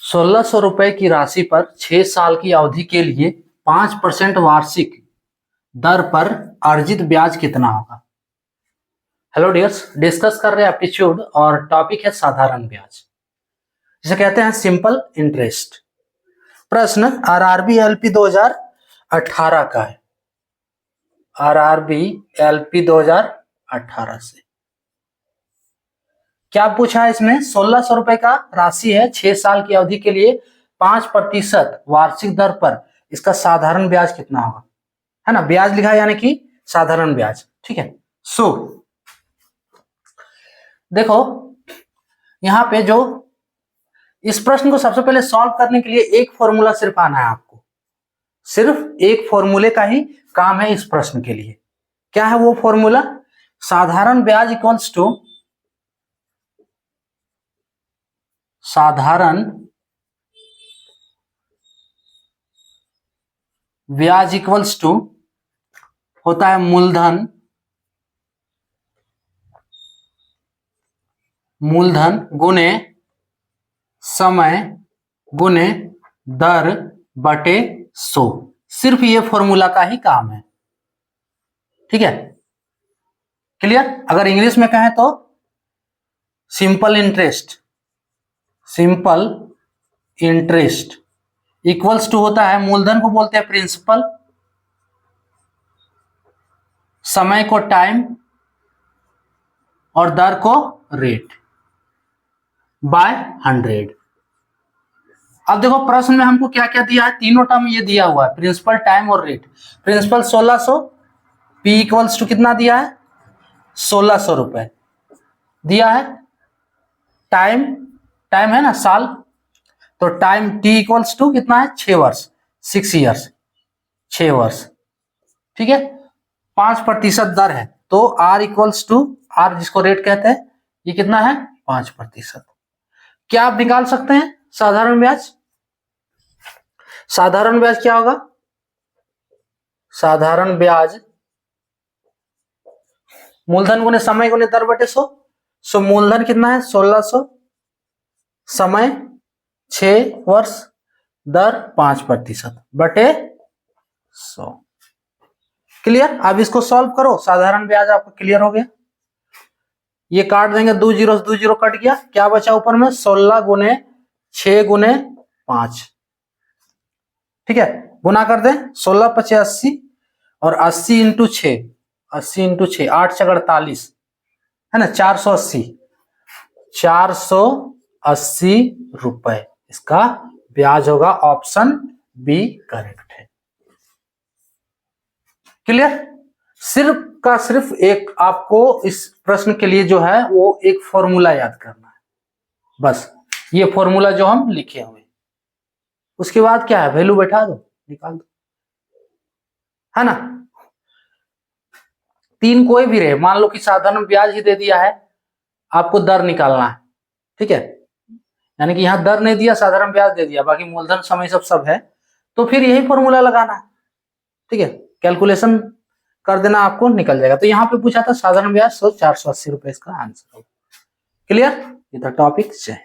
₹1600 की राशि पर 6 साल की अवधि के लिए 5% वार्षिक दर पर अर्जित ब्याज कितना होगा। हेलो डियर्स, डिस्कस कर रहे हैं एप्टीट्यूड और टॉपिक है साधारण ब्याज, जिसे कहते हैं सिंपल इंटरेस्ट। प्रश्न आरआरबी एलपी 2018 का है, आरआरबी एलपी 2018 से क्या पूछा है। इसमें ₹1600 का राशि है, 6 साल की अवधि के लिए 5% वार्षिक दर पर इसका साधारण ब्याज कितना होगा, है ना। ब्याज लिखा है यानी कि साधारण ब्याज, ठीक है। सो देखो यहां पे जो इस प्रश्न को सबसे पहले सॉल्व करने के लिए एक फॉर्मूला सिर्फ आना है आपको, सिर्फ एक फॉर्मूले का ही काम है इस प्रश्न के लिए। क्या है वो फॉर्मूला? साधारण ब्याज इक्वल्स टू साधारण ब्याज इक्वल्स टू होता है मूलधन गुने समय गुने दर बटे 100। सिर्फ ये फॉर्मूला का ही काम है, ठीक है। क्लियर? अगर इंग्लिश में कहें तो सिंपल इंटरेस्ट इक्वल्स टू होता है, मूलधन को बोलते हैं प्रिंसिपल, समय को टाइम और दर को रेट बाय 100। अब देखो प्रश्न में हमको क्या क्या दिया है, तीनों टर्म ये दिया हुआ है, प्रिंसिपल, टाइम और रेट। प्रिंसिपल 1600, पी इक्वल्स टू कितना दिया है, ₹1600 दिया है। टाइम है ना साल, तो टाइम टी इक्वल्स टू कितना है, 6 वर्ष, 6 ईयर्स, 6 वर्ष, ठीक है। 5% दर है, तो आर इक्वल्स टू, आर जिसको रेट कहते हैं, ये कितना है 5%। क्या आप निकाल सकते हैं साधारण ब्याज? साधारण ब्याज क्या होगा? साधारण ब्याज मूलधन गुने समय गुने दर बटे 100। सो मूलधन कितना है 1600, समय 6 वर्ष, दर 5% बटे 100। क्लियर? अब इसको सॉल्व करो, साधारण ब्याज आपको क्लियर हो गया। ये काट देंगे, 2 जीरो कट गया, क्या बचा ऊपर में, 16 गुने 6 गुने 5, ठीक है। गुना कर दें, 16 × 5 = 80 और 80 × 6, 80 × 6 8 × 48 है ना, 480 रुपए इसका ब्याज होगा। ऑप्शन बी करेक्ट है। क्लियर? सिर्फ का सिर्फ एक आपको इस प्रश्न के लिए जो है वो एक फॉर्मूला याद करना है, बस ये फॉर्मूला जो हम लिखे हुए, उसके बाद क्या है, वैल्यू बैठा दो, निकाल दो, है ना। 3 कोई भी रहे, मान लो कि साधारण ब्याज ही दे दिया है, आपको दर निकालना है, ठीक है। यानी कि यहां दर नहीं दिया, साधारण ब्याज दे दिया, बाकी मूलधन समय सब है, तो फिर यही फॉर्मूला लगाना है, ठीक है। कैलकुलेशन कर देना, आपको निकल जाएगा। तो यहाँ पे पूछा था साधारण ब्याज, 480 रुपए इसका आंसर होगा। क्लियर? ये था टॉपिक। जय